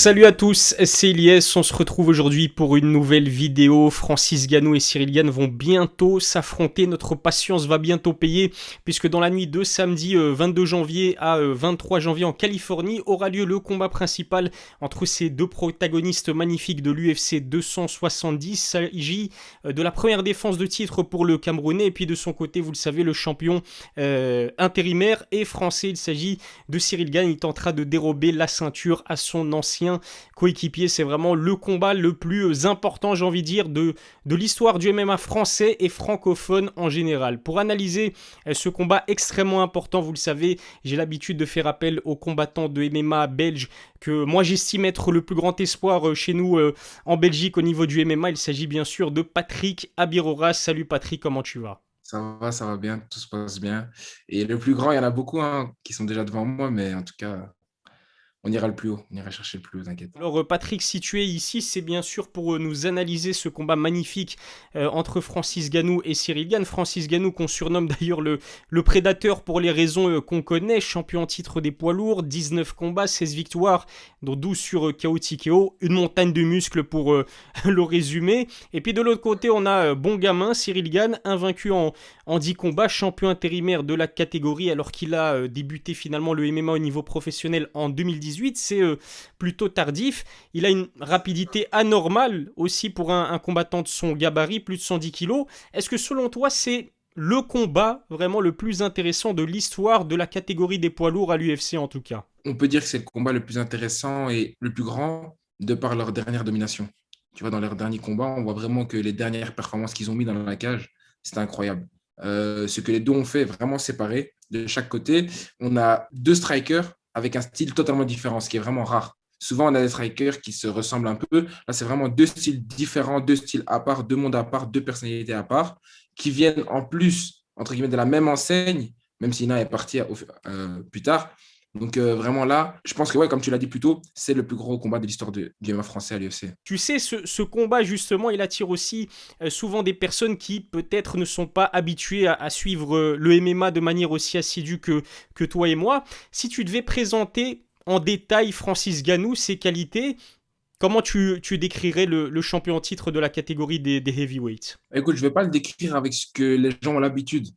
Salut à tous, c'est Ilyes, on se retrouve aujourd'hui pour une nouvelle vidéo. Francis Ngannou et Cyril Gane vont bientôt s'affronter, notre patience va bientôt payer puisque dans la nuit de samedi 22 janvier à 23 janvier en Californie aura lieu le combat principal entre ces deux protagonistes magnifiques de l'UFC 270. Il s'agit de la première défense de titre pour le Camerounais et puis de son côté, vous le savez, le champion intérimaire et français. Il s'agit de Cyril Gane, il tentera de dérober la ceinture à son ancien coéquipier. C'est vraiment le combat le plus important, j'ai envie de dire, de l'histoire du MMA français et francophone en général. Pour analyser ce combat extrêmement important, vous le savez, j'ai l'habitude de faire appel aux combattants de MMA belges que moi j'estime être le plus grand espoir chez nous en Belgique au niveau du MMA. Il s'agit bien sûr de Patrick Abiroras. Salut Patrick, comment tu vas ? Ça va bien, tout se passe bien. Et le plus grand, il y en a beaucoup qui sont déjà devant moi, mais en tout cas, on ira le plus haut, on ira chercher le plus haut, t'inquiète. Alors Patrick, si tu es ici, c'est bien sûr pour nous analyser ce combat magnifique entre Francis Ngannou et Cyril Gane. Francis Ngannou qu'on surnomme d'ailleurs le prédateur pour les raisons qu'on connaît, champion en titre des poids lourds, 19 combats, 16 victoires, dont 12 sur KO TKO, une montagne de muscles pour le résumer. Et puis de l'autre côté, on a bon gamin, Cyril Gane, invaincu en 10 combats, champion intérimaire de la catégorie alors qu'il a débuté finalement le MMA au niveau professionnel en 2018. C'est plutôt tardif. Il a une rapidité anormale aussi pour un combattant de son gabarit, plus de 110 kilos. Est-ce que selon toi, c'est le combat vraiment le plus intéressant de l'histoire de la catégorie des poids lourds à l'UFC en tout cas? On peut dire que c'est le combat le plus intéressant et le plus grand de par leur dernière domination. Tu vois, dans leur dernier combat, on voit vraiment que les dernières performances qu'ils ont mis dans la cage, c'était incroyable. Ce que les deux ont fait, vraiment séparés de chaque côté. On a deux strikers avec un style totalement différent, ce qui est vraiment rare. Souvent, on a des strikers qui se ressemblent un peu. Là, c'est vraiment deux styles différents, deux styles à part, deux mondes à part, deux personnalités à part, qui viennent en plus, entre guillemets, de la même enseigne, même si l'un est parti plus tard. Donc, vraiment là, je pense que, ouais, comme tu l'as dit plus tôt, c'est le plus gros combat de l'histoire du MMA français à l'UFC. Tu sais, ce combat, justement, il attire aussi souvent des personnes qui, peut-être, ne sont pas habituées à suivre le MMA de manière aussi assidue que toi et moi. Si tu devais présenter en détail Francis Ngannou, ses qualités, comment tu décrirais le champion en titre de la catégorie des heavyweights? Écoute, je ne vais pas le décrire avec ce que les gens ont l'habitude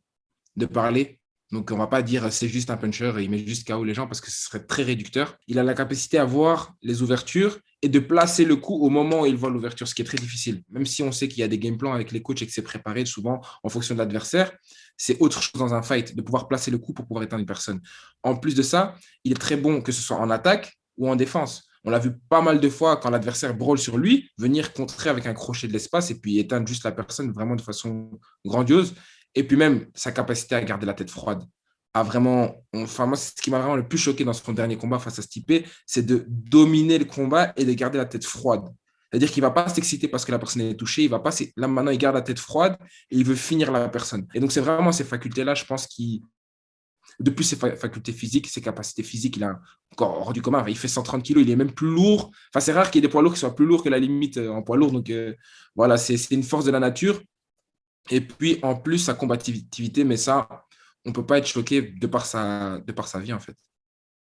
de parler. Donc, on ne va pas dire c'est juste un puncher et il met juste KO les gens parce que ce serait très réducteur. Il a la capacité à voir les ouvertures et de placer le coup au moment où il voit l'ouverture, ce qui est très difficile. Même si on sait qu'il y a des game plans avec les coachs et que c'est préparé souvent en fonction de l'adversaire, c'est autre chose dans un fight, de pouvoir placer le coup pour pouvoir éteindre une personne. En plus de ça, il est très bon que ce soit en attaque ou en défense. On l'a vu pas mal de fois quand l'adversaire brawl sur lui, venir contrer avec un crochet de l'espace et puis éteindre juste la personne vraiment de façon grandiose. Et puis même sa capacité à garder la tête froide. A vraiment, enfin, moi, ce qui m'a vraiment le plus choqué dans son dernier combat face à Stipe, c'est de dominer le combat et de garder la tête froide. C'est-à-dire qu'il ne va pas s'exciter parce que la personne est touchée. Il va pas, là, maintenant, il garde la tête froide et il veut finir la personne. Et donc, c'est vraiment ces facultés-là, je pense, depuis ses facultés physiques, ses capacités physiques, il a encore hors du commun. Il fait 130 kilos, il est même plus lourd. Enfin, c'est rare qu'il y ait des poids lourds qui soient plus lourds que la limite en poids lourd. Donc, voilà, c'est une force de la nature. Et puis, en plus, sa combativité, mais ça, on ne peut pas être choqué de par sa vie, en fait.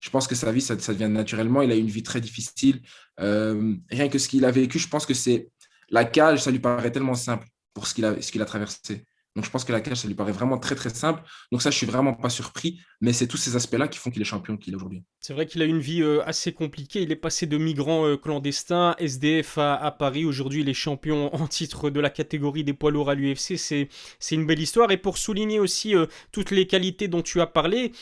Je pense que sa vie, ça devient naturellement. Il a eu une vie très difficile. Rien que ce qu'il a vécu, je pense que c'est la cage, ça lui paraît tellement simple pour ce qu'il a traversé. Donc, je pense que la cage, ça lui paraît vraiment très, très simple. Donc, ça, je suis vraiment pas surpris. Mais c'est tous ces aspects-là qui font qu'il est champion qu'il est aujourd'hui. C'est vrai qu'il a une vie assez compliquée. Il est passé de migrant clandestin, SDF à Paris. Aujourd'hui, il est champion en titre de la catégorie des poids lourds à l'UFC. C'est une belle histoire. Et pour souligner aussi toutes les qualités dont tu as parlé,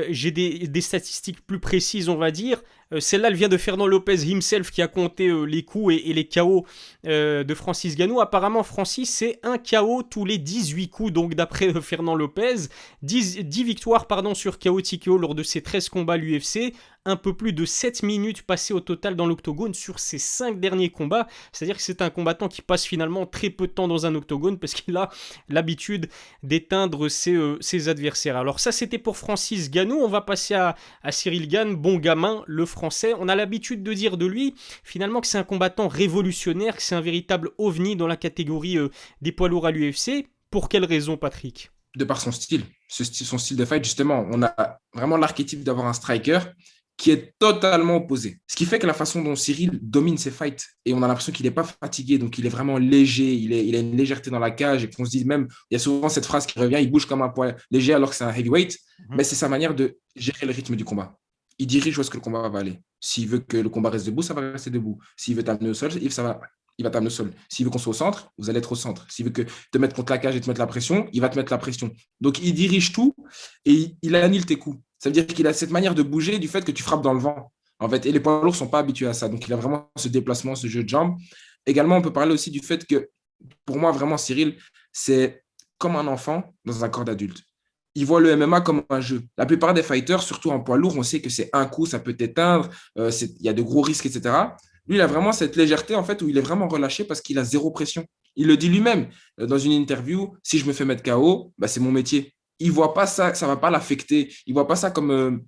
j'ai des statistiques plus précises, on va dire. Celle-là, elle vient de Fernand Lopez himself qui a compté les coups et les KO de Francis Ngannou. Apparemment, Francis, c'est un KO tous les 18 coups. Donc, d'après Fernand Lopez, 10 victoires sur KO TKO lors de ses 13 combats à l'UFC. Un peu plus de 7 minutes passées au total dans l'octogone sur ses 5 derniers combats. C'est-à-dire que c'est un combattant qui passe finalement très peu de temps dans un octogone parce qu'il a l'habitude d'éteindre ses adversaires. Alors ça, c'était pour Francis Ngannou. On va passer à Cyril Gane, bon gamin, le français. On a l'habitude de dire de lui finalement que c'est un combattant révolutionnaire, que c'est un véritable ovni dans la catégorie des poids lourds à l'UFC. Pour quelle raison, Patrick? De par son style, son style de fight, justement, on a vraiment l'archétype d'avoir un striker qui est totalement opposé. Ce qui fait que la façon dont Cyril domine ses fights, et on a l'impression qu'il n'est pas fatigué, donc il est vraiment léger, il a une légèreté dans la cage, et qu'on se dit même, il y a souvent cette phrase qui revient, il bouge comme un poids léger alors que c'est un heavyweight, mais c'est sa manière de gérer le rythme du combat. Il dirige où est-ce que le combat va aller. S'il veut que le combat reste debout, ça va rester debout. S'il veut t'amener au sol, il va t'amener au sol. S'il veut qu'on soit au centre, vous allez être au centre. S'il veut te mettre contre la cage et te mettre la pression, il va te mettre la pression. Donc, il dirige tout et il annule tes coups. Ça veut dire qu'il a cette manière de bouger du fait que tu frappes dans le vent. En fait, et les poids lourds ne sont pas habitués à ça. Donc, il a vraiment ce déplacement, ce jeu de jambes. Également, on peut parler aussi du fait que, pour moi, vraiment, Cyril, c'est comme un enfant dans un corps d'adulte. Il voit le MMA comme un jeu. La plupart des fighters, surtout en poids lourd, on sait que c'est un coup, ça peut t'éteindre, il y a de gros risques, etc. Lui, il a vraiment cette légèreté, en fait, où il est vraiment relâché parce qu'il a zéro pression. Il le dit lui-même dans une interview, si je me fais mettre KO, bah, c'est mon métier. Il ne voit pas ça, ça ne va pas l'affecter. Il ne voit pas ça comme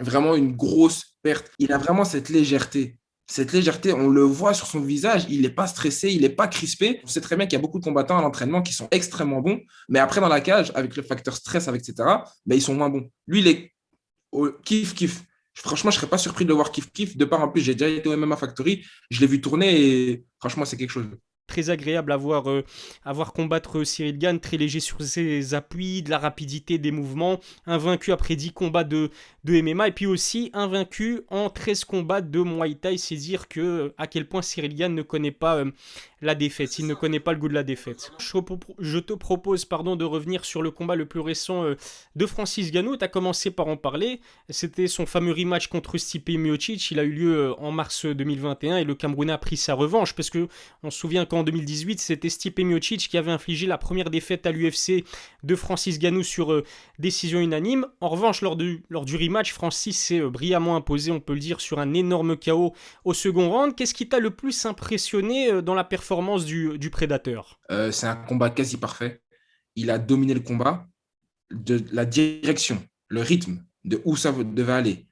vraiment une grosse perte. Il a vraiment cette légèreté. Cette légèreté, on le voit sur son visage, il n'est pas stressé, il n'est pas crispé. On sait très bien qu'il y a beaucoup de combattants à l'entraînement qui sont extrêmement bons, mais après dans la cage, avec le facteur stress, etc., ben, ils sont moins bons. Lui, il est au kiff-kiff. Franchement, je ne serais pas surpris de le voir kiff-kiff. De part, en plus, j'ai déjà été au MMA Factory, je l'ai vu tourner et franchement, c'est quelque chose. Très agréable à voir combattre Cyril Gane, très léger sur ses appuis, de la rapidité des mouvements, invaincu après 10 combats de MMA, et puis aussi invaincu en 13 combats de Muay Thai. C'est dire à quel point Cyril Gane ne connaît pas la défaite, il ne connaît pas le goût de la défaite. Je te propose de revenir sur le combat le plus récent de Francis Ngannou. Tu as commencé par en parler, c'était son fameux rematch contre Stipe Miocic, il a eu lieu en mars 2021 et le Camerounais a pris sa revanche, parce que on se souvient qu'en 2018, c'était Stipe Miocic qui avait infligé la première défaite à l'UFC de Francis Ngannou sur décision unanime. En revanche, lors du rematch, Francis s'est brillamment imposé, on peut le dire, sur un énorme KO au second round. Qu'est-ce qui t'a le plus impressionné dans la performance du prédateur? C'est un combat quasi parfait. Il a dominé le combat, de la direction, le rythme, de où ça devait aller.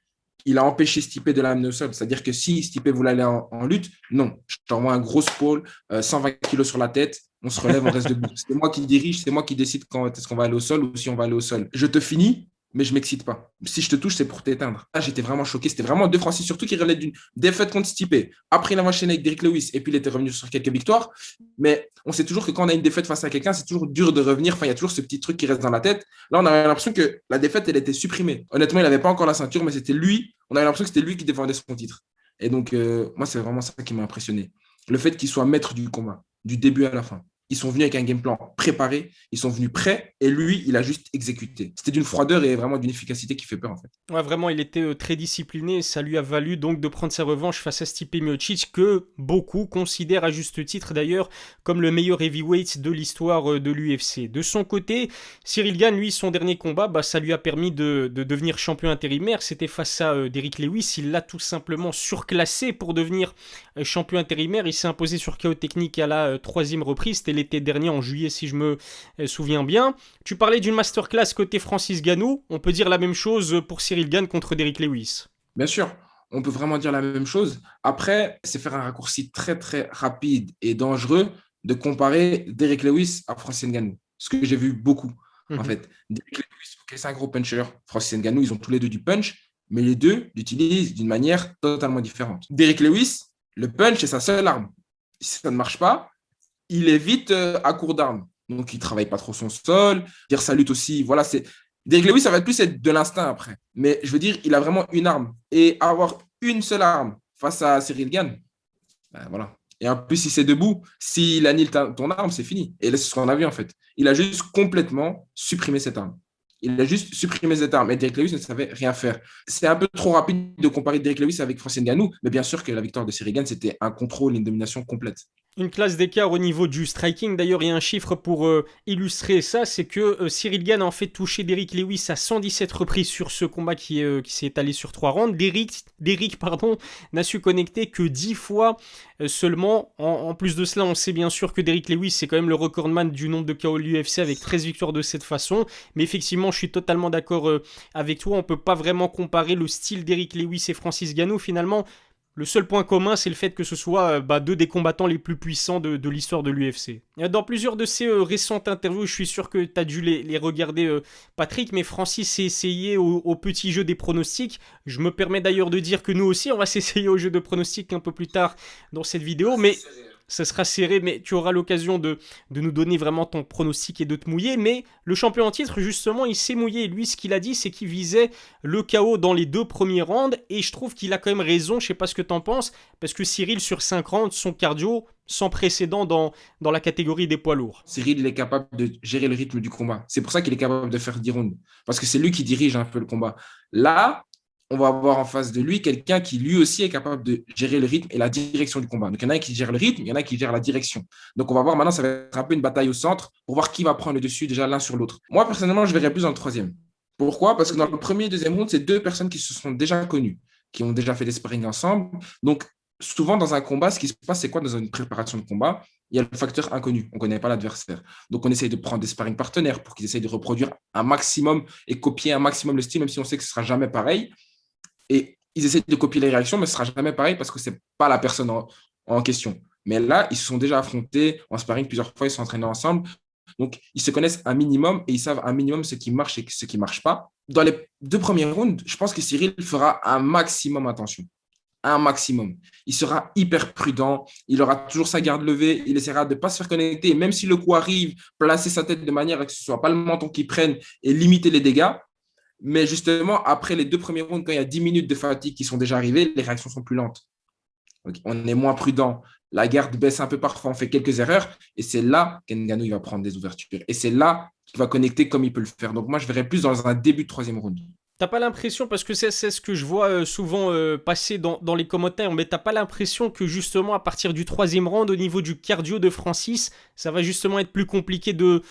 Il a empêché Stipe de l'amener au sol. C'est-à-dire que si Stipe voulait aller en lutte, non, je t'envoie un gros pôle, 120 kilos sur la tête, on se relève, on reste debout. C'est moi qui dirige, c'est moi qui décide quand est-ce qu'on va aller au sol ou si on va aller au sol. Je te finis, mais je ne m'excite pas. Si je te touche, c'est pour t'éteindre. Là, j'étais vraiment choqué. C'était vraiment deux Francis, surtout qui relèvent d'une défaite contre Stipe. Après, il a enchaîné avec Derrick Lewis et puis il était revenu sur quelques victoires. Mais on sait toujours que quand on a une défaite face à quelqu'un, c'est toujours dur de revenir. Enfin, il y a toujours ce petit truc qui reste dans la tête. Là, on avait l'impression que la défaite, elle était supprimée. Honnêtement, il n'avait pas encore la ceinture, mais c'était lui. On avait l'impression que c'était lui qui défendait son titre. Et donc, moi, c'est vraiment ça qui m'a impressionné. Le fait qu'il soit maître du combat, du début à la fin. Ils sont venus avec un game plan préparé, ils sont venus prêts, et lui, il a juste exécuté. C'était d'une froideur et vraiment d'une efficacité qui fait peur, en fait. Ouais, vraiment, il était très discipliné, et ça lui a valu donc de prendre sa revanche face à Stipe Miocic, que beaucoup considèrent à juste titre d'ailleurs comme le meilleur heavyweight de l'histoire de l'UFC. De son côté, Cyril Gane, lui, son dernier combat, ça lui a permis de devenir champion intérimaire. C'était face à Derrick Lewis, il l'a tout simplement surclassé pour devenir champion intérimaire. Il s'est imposé sur KO technique à la troisième reprise, c'était l'été dernier en juillet si je me souviens bien. Tu parlais d'une masterclass côté Francis Ngannou, on peut dire la même chose pour Cyril Gane contre Derrick Lewis. Bien sûr, on peut vraiment dire la même chose. Après, c'est faire un raccourci très très rapide et dangereux de comparer Derrick Lewis à Francis Ngannou. Ce que j'ai vu beaucoup, en fait. Derrick Lewis, okay, c'est un gros puncher. Francis Ngannou, ils ont tous les deux du punch, mais les deux l'utilisent d'une manière totalement différente. Derrick Lewis, le punch est sa seule arme. Si ça ne marche pas, il est vite à court d'armes. Donc, il ne travaille pas trop son sol. Dire sa lutte aussi, voilà, c'est... Derrick Lewis, ça va plus être de l'instinct après. Mais je veux dire, il a vraiment une arme. Et avoir une seule arme face à Cyril Gane, ben voilà. Et en plus, si c'est debout, s'il annule ton arme, c'est fini. Et là, c'est ce qu'on a vu en fait. Il a juste complètement supprimé cette arme. Il a juste supprimé cette arme. Et Derrick Lewis ne savait rien faire. C'est un peu trop rapide de comparer Derrick Lewis avec Francis Ngannou. Mais bien sûr que la victoire de Cyril Gane, c'était un contrôle, une domination complète. Une classe d'écart au niveau du striking. D'ailleurs, il y a un chiffre pour illustrer ça, c'est que Cyril Gane a en fait touché Derrick Lewis à 117 reprises sur ce combat qui s'est étalé sur 3 rounds. Derrick n'a su connecter que 10 fois seulement. En plus de cela, on sait bien sûr que Derrick Lewis, c'est quand même le recordman du nombre de KO de l'UFC avec 13 victoires de cette façon. Mais effectivement, je suis totalement d'accord avec toi. On ne peut pas vraiment comparer le style Derrick Lewis et Francis Ngannou. Finalement, Le seul point commun, c'est le fait que ce soit deux des combattants les plus puissants de l'histoire de l'UFC. Dans plusieurs de ces récentes interviews, je suis sûr que tu as dû les regarder, Patrick, mais Francis s'est essayé au petit jeu des pronostics. Je me permets d'ailleurs de dire que nous aussi, on va s'essayer au jeu de pronostics un peu plus tard dans cette vidéo, mais ça sera serré, mais tu auras l'occasion de nous donner vraiment ton pronostic et de te mouiller. Mais le champion en titre, justement, il s'est mouillé. Lui, ce qu'il a dit, c'est qu'il visait le KO dans les 2 premiers rounds. Et je trouve qu'il a quand même raison, je sais pas ce que t'en penses, parce que Cyril, sur 5 rounds, son cardio, sans précédent dans la catégorie des poids lourds. Cyril, il est capable de gérer le rythme du combat. C'est pour ça qu'il est capable de faire 10 rounds. Parce que c'est lui qui dirige un peu le combat. Là, on va avoir en face de lui quelqu'un qui lui aussi est capable de gérer le rythme et la direction du combat. Donc, il y en a un qui gère le rythme, il y en a un qui gère la direction. Donc, on va voir maintenant, ça va être un peu une bataille au centre pour voir qui va prendre le dessus déjà l'un sur l'autre. Moi, personnellement, je verrais plus dans le troisième. Pourquoi? Parce que dans le premier et deuxième round, c'est deux personnes qui se sont déjà connues, qui ont déjà fait des sparring ensemble. Donc, souvent, dans un combat, ce qui se passe, c'est quoi dans une préparation de combat? Il y a le facteur inconnu. On ne connaît pas l'adversaire. Donc, on essaye de prendre des sparring partenaires pour qu'ils essayent de reproduire un maximum et copier un maximum le style, même si on sait que ce ne sera jamais pareil. Et ils essaient de copier les réactions, mais ce ne sera jamais pareil parce que ce n'est pas la personne en question. Mais là, ils se sont déjà affrontés en sparring plusieurs fois, ils se sont entraînés ensemble. Donc, ils se connaissent un minimum et ils savent un minimum ce qui marche et ce qui ne marche pas. Dans les 2 premiers rounds, je pense que Cyril fera un maximum attention. Un maximum. Il sera hyper prudent, il aura toujours sa garde levée, il essaiera de ne pas se faire connecter. Et même si le coup arrive, placer sa tête de manière à que ce ne soit pas le menton qui prenne et limiter les dégâts. Mais justement, après les 2 premiers rounds, quand il y a 10 minutes de fatigue qui sont déjà arrivées, les réactions sont plus lentes. Donc, on est moins prudent. La garde baisse un peu parfois, on fait quelques erreurs. Et c'est là qu'Ngannou va prendre des ouvertures. Et c'est là qu'il va connecter comme il peut le faire. Donc, moi, je verrais plus dans un début de troisième round. T'as pas l'impression, parce que c'est ce que je vois souvent passer dans les commentaires, mais t'as pas l'impression que justement à partir du 3e round, au niveau du cardio de Francis, ça va justement être plus compliqué de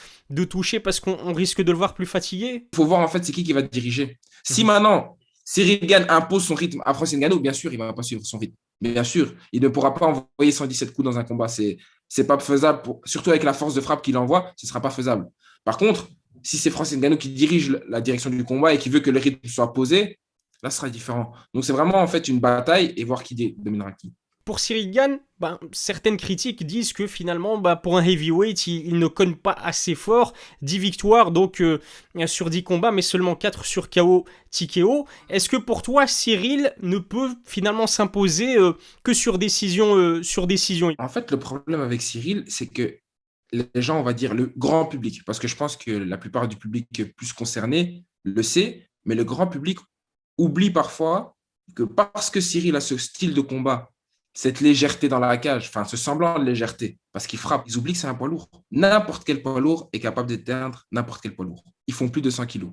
toucher parce qu'on risque de le voir plus fatigué? Il faut voir en fait c'est qui va diriger. Si maintenant Cyril Gane impose son rythme à Francis Ngannou, bien sûr, il ne va pas suivre son rythme. Bien sûr, il ne pourra pas envoyer 117 coups dans un combat. C'est pas faisable, surtout avec la force de frappe qu'il envoie, ce ne sera pas faisable. Par contre, si c'est Francis Ngannou qui dirige la direction du combat et qui veut que le rythme soit posé, là, ce sera différent. Donc, c'est vraiment en fait une bataille et voir qui dominera qui. Pour Cyril Gane, certaines critiques disent que finalement, pour un heavyweight, il ne cogne pas assez fort. 10 victoires donc sur 10 combats, mais seulement 4 sur KO, TKO. Est-ce que pour toi, Cyril ne peut finalement s'imposer que sur décision, En fait, le problème avec Cyril, c'est que les gens, on va dire le grand public, parce que je pense que la plupart du public plus concerné le sait, mais le grand public oublie parfois que parce que Cyril a ce style de combat, cette légèreté dans la cage, enfin ce semblant de légèreté, parce qu'il frappe, ils oublient que c'est un poids lourd. N'importe quel poids lourd est capable d'éteindre n'importe quel poids lourd. Ils font plus de 100 kilos.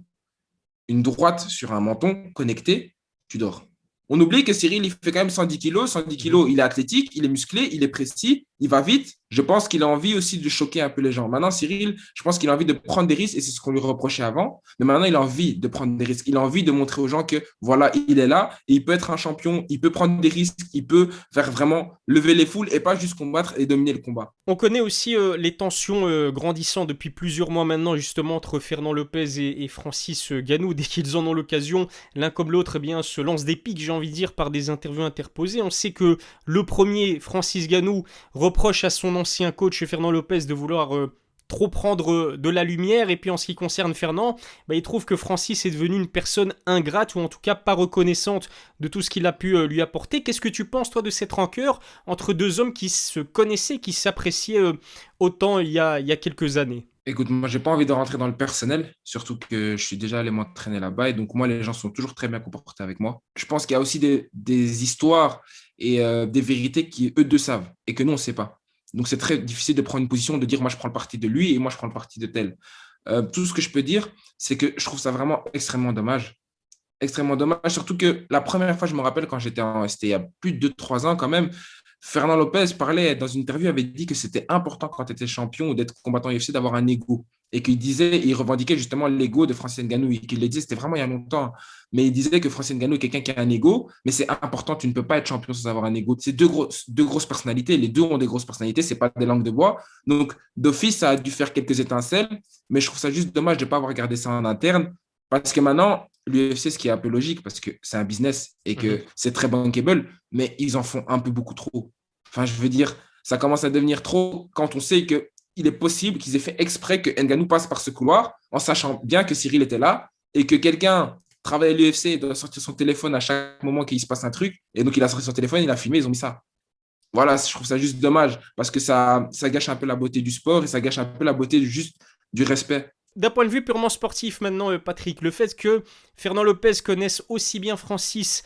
Une droite sur un menton connecté, tu dors. On oublie que Cyril, il fait quand même 110 kilos. 110 kilos, il est athlétique, il est musclé, il est précis, il va vite. Je pense qu'il a envie aussi de choquer un peu les gens. Maintenant, Cyril, je pense qu'il a envie de prendre des risques et c'est ce qu'on lui reprochait avant. Mais maintenant, il a envie de prendre des risques. Il a envie de montrer aux gens que voilà, il est là et il peut être un champion, il peut prendre des risques, il peut faire vraiment lever les foules et pas juste combattre et dominer le combat. On connaît aussi les tensions grandissant depuis plusieurs mois maintenant, justement, entre Fernand Lopez et Francis Ngannou. Dès qu'ils en ont l'occasion, l'un comme l'autre, se lancent des pics, j'ai envie de dire, par des interviews interposées. On sait que le premier, Francis Ngannou, reproche à son ancien coach Fernand Lopez de vouloir trop prendre de la lumière. Et puis en ce qui concerne Fernand, il trouve que Francis est devenu une personne ingrate, ou en tout cas pas reconnaissante de tout ce qu'il a pu lui apporter. Qu'est-ce que tu penses, toi, de cette rancœur entre deux hommes qui se connaissaient, qui s'appréciaient autant il y a quelques années? Écoute, moi, j'ai pas envie de rentrer dans le personnel, surtout que je suis déjà allé m'entraîner là-bas. Et donc, moi, les gens sont toujours très bien comportés avec moi. Je pense qu'il y a aussi des histoires et des vérités qui, eux deux, savent et que nous, on ne sait pas. Donc, c'est très difficile de prendre une position, de dire, moi, je prends le parti de lui et moi, je prends le parti de tel. Tout ce que je peux dire, c'est que je trouve ça vraiment extrêmement dommage. Extrêmement dommage, surtout que la première fois, je me rappelle quand c'était il y a plus de 2-3 ans quand même, Fernand Lopez parlait dans une interview, avait dit que c'était important quand tu étais champion ou d'être combattant UFC d'avoir un ego. Et qu'il disait, il revendiquait justement l'ego de Francis Ngannou. Et qu'il le disait, c'était vraiment il y a longtemps. Mais il disait que Francis Ngannou est quelqu'un qui a un ego, mais c'est important, tu ne peux pas être champion sans avoir un ego. C'est deux grosses personnalités, les deux ont des grosses personnalités, ce n'est pas des langues de bois. Donc, d'office, ça a dû faire quelques étincelles, mais je trouve ça juste dommage de ne pas avoir gardé ça en interne. Parce que maintenant, l'UFC, ce qui est un peu logique parce que c'est un business et Mhm. que c'est très bankable, mais ils en font un peu beaucoup trop. Enfin, je veux dire, ça commence à devenir trop quand on sait qu'il est possible qu'ils aient fait exprès que Ngannou passe par ce couloir en sachant bien que Cyril était là et que quelqu'un travaille à l'UFC et doit sortir son téléphone à chaque moment qu'il se passe un truc. Et donc, il a sorti son téléphone, il a filmé, ils ont mis ça. Voilà, je trouve ça juste dommage parce que ça gâche un peu la beauté du sport et ça gâche un peu la beauté juste du respect. D'un point de vue purement sportif maintenant, Patrick, le fait que Fernand Lopez connaisse aussi bien Francis,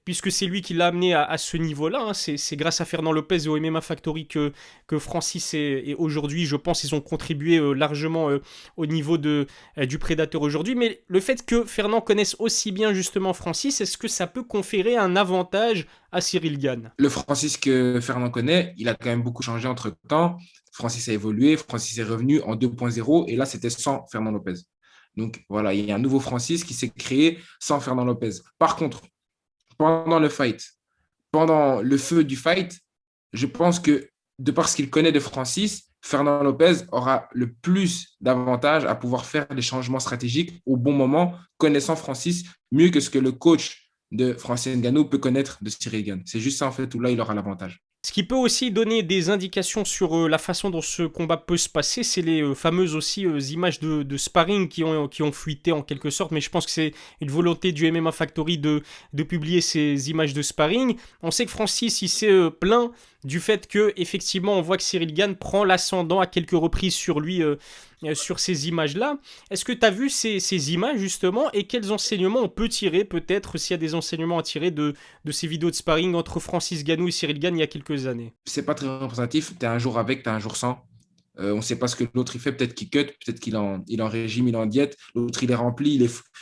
puisque c'est lui qui l'a amené à ce niveau-là, hein, c'est grâce à Fernand Lopez et au MMA Factory que Francis est aujourd'hui, je pense, ils ont contribué largement au niveau du Prédateur aujourd'hui. Mais le fait que Fernand connaisse aussi bien justement Francis, est-ce que ça peut conférer un avantage à Cyril Gane? Le Francis que Fernand connaît, il a quand même beaucoup changé entre temps. Francis a évolué, Francis est revenu en 2.0 et là, c'était sans Fernand Lopez. Donc voilà, il y a un nouveau Francis qui s'est créé sans Fernand Lopez. Par contre, pendant le fight, pendant le feu du fight, je pense que de par ce qu'il connaît de Francis, Fernand Lopez aura le plus d'avantages à pouvoir faire les changements stratégiques au bon moment, connaissant Francis mieux que ce que le coach de Francis Ngannou peut connaître de Cyril Gane. C'est juste ça, en fait, où là, il aura l'avantage. Ce qui peut aussi donner des indications sur la façon dont ce combat peut se passer, c'est les fameuses aussi images de sparring qui ont fuité en quelque sorte, mais je pense que c'est une volonté du MMA Factory de publier ces images de sparring. On sait que Francis, il s'est plaint du fait que effectivement on voit que Cyril Gane prend l'ascendant à quelques reprises sur lui, sur ces images-là. Est-ce que tu as vu ces images justement et quels enseignements on peut tirer peut-être s'il y a des enseignements à tirer de ces vidéos de sparring entre Francis Ngannou et Cyril Gane il y a quelques années? C'est pas très représentatif. Tu es un jour avec, tu es un jour sans. On ne sait pas ce que l'autre il fait. Peut-être qu'il cut, peut-être il est en régime, il est en diète. L'autre, il est rempli,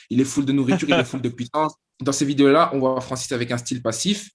il est full de nourriture, il est full de puissance. Dans ces vidéos-là, on voit Francis avec un style passif.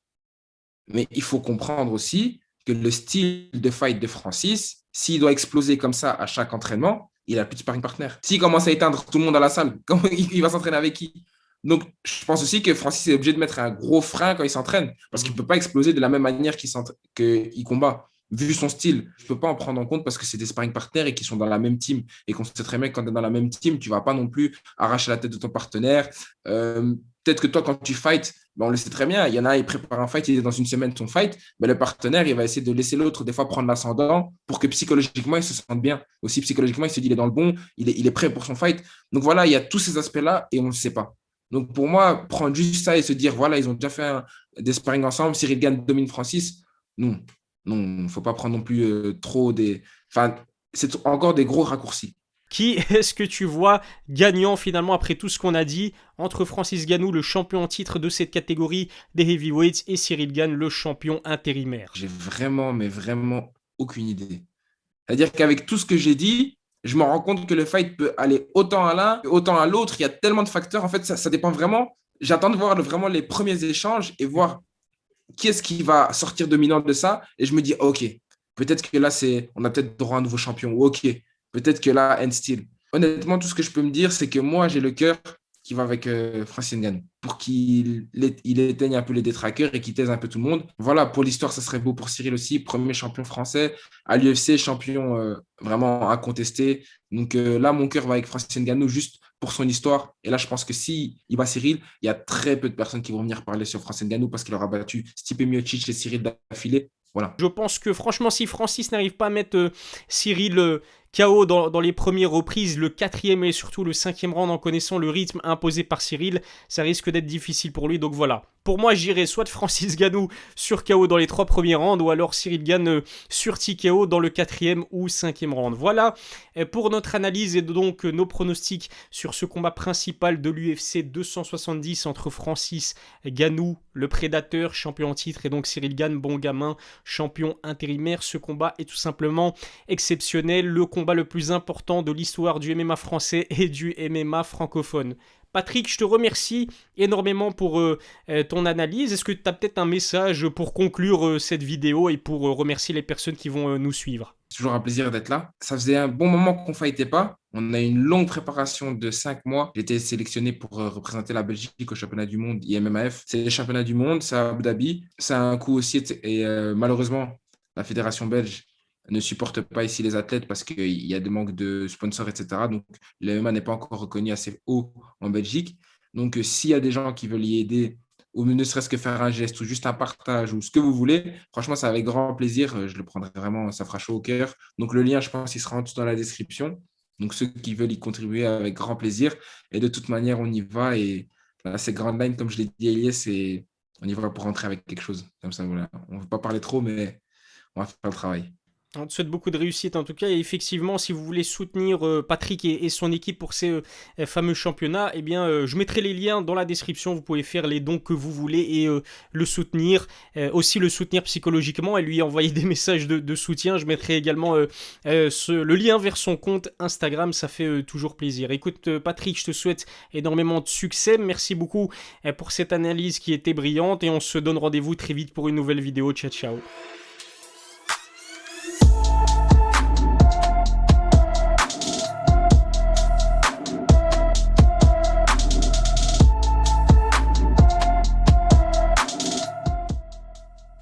Mais il faut comprendre aussi que le style de fight de Francis, s'il doit exploser comme ça à chaque entraînement, il n'a plus de sparring partner. S'il commence à éteindre tout le monde à la salle, comment il va s'entraîner avec qui? Donc, je pense aussi que Francis est obligé de mettre un gros frein quand il s'entraîne, parce qu'il ne peut pas exploser de la même manière qu'il combat. Vu son style, je ne peux pas en prendre en compte parce que c'est des sparring partners et qui sont dans la même team. Et qu'on sait très bien que quand tu es dans la même team, tu ne vas pas non plus arracher la tête de ton partenaire. Peut-être que toi, quand tu fights, ben, on le sait très bien, il y en a un, il prépare un fight, il est dans une semaine son fight, mais le partenaire, il va essayer de laisser l'autre des fois prendre l'ascendant pour que psychologiquement, il se sente bien. Aussi, psychologiquement, il se dit, il est dans le bon, il est prêt pour son fight. Donc voilà, il y a tous ces aspects-là et on ne le sait pas. Donc pour moi, prendre juste ça et se dire, voilà, ils ont déjà fait des sparring ensemble, Cyril Gane domine Francis, non, non, il ne faut pas prendre non plus trop des... Enfin, c'est encore des gros raccourcis. Qui est-ce que tu vois gagnant finalement après tout ce qu'on a dit entre Francis Ngannou, le champion en titre de cette catégorie des heavyweights, et Cyril Gane, le champion intérimaire? J'ai vraiment, mais vraiment aucune idée. C'est-à-dire qu'avec tout ce que j'ai dit, je me rends compte que le fight peut aller autant à l'un, autant à l'autre. Il y a tellement de facteurs. En fait, ça dépend vraiment. J'attends de voir vraiment les premiers échanges et voir qui est-ce qui va sortir dominant de ça. Et je me dis, OK, peut-être que là, on a peut-être droit à un nouveau champion. Ou OK, peut-être que là, end still. Honnêtement, tout ce que je peux me dire, c'est que moi, j'ai le cœur qui va avec Francis Ngannou pour il éteigne un peu les détraqueurs et qu'il taise un peu tout le monde. Voilà, pour l'histoire, ça serait beau pour Cyril aussi, premier champion français à l'UFC, champion vraiment incontesté. Donc là, mon cœur va avec Francis Ngannou juste pour son histoire. Et là, je pense que si il bat Cyril, il y a très peu de personnes qui vont venir parler sur Francis Ngannou parce qu'il aura battu Stipe Miocic et Cyril d'affilée. Voilà. Je pense que franchement, si Francis n'arrive pas à mettre Cyril KO dans les premières reprises, le quatrième et surtout le cinquième round en connaissant le rythme imposé par Cyril, ça risque d'être difficile pour lui. Donc voilà. Pour moi, j'irai soit de Francis Ngannou sur KO dans les trois premiers rounds, ou alors Cyril Gane sur TKO dans le quatrième ou cinquième round. Voilà pour notre analyse et donc nos pronostics sur ce combat principal de l'UFC 270 entre Francis Ngannou, le prédateur, champion en titre, et donc Cyril Gane, bon gamin, champion intérimaire. Ce combat est tout simplement exceptionnel, le combat le plus important de l'histoire du MMA français et du MMA francophone. Patrick, je te remercie énormément pour ton analyse. Est-ce que tu as peut-être un message pour conclure cette vidéo et pour remercier les personnes qui vont nous suivre? C'est toujours un plaisir d'être là. Ça faisait un bon moment qu'on ne fightait pas. On a eu une longue préparation de 5 mois. J'ai été sélectionné pour représenter la Belgique au championnat du monde IMMAF. C'est les championnats du monde, c'est à Abu Dhabi. C'est un coût aussi. Et malheureusement, la fédération belge ne supporte pas ici les athlètes parce qu'il y a des manques de sponsors, etc. Donc, le MMA n'est pas encore reconnu assez haut en Belgique. Donc, s'il y a des gens qui veulent y aider, ou ne serait-ce que faire un geste, ou juste un partage, ou ce que vous voulez, franchement, c'est avec grand plaisir. Je le prendrai vraiment, ça fera chaud au cœur. Donc, le lien, je pense, il sera en dessous dans la description. Donc, ceux qui veulent y contribuer avec grand plaisir. Et de toute manière, on y va. Et là, c'est Grand Line, comme je l'ai dit à Elias, on y va pour rentrer avec quelque chose. Comme ça, voilà. On ne veut pas parler trop, mais on va faire le travail. On te souhaite beaucoup de réussite en tout cas. Et effectivement, si vous voulez soutenir Patrick et son équipe pour ces fameux championnats, eh bien, je mettrai les liens dans la description. Vous pouvez faire les dons que vous voulez et le soutenir. Aussi le soutenir psychologiquement et lui envoyer des messages de soutien. Je mettrai également le lien vers son compte Instagram. Ça fait toujours plaisir. Écoute, Patrick, je te souhaite énormément de succès. Merci beaucoup pour cette analyse qui était brillante. Et on se donne rendez-vous très vite pour une nouvelle vidéo. Ciao, ciao.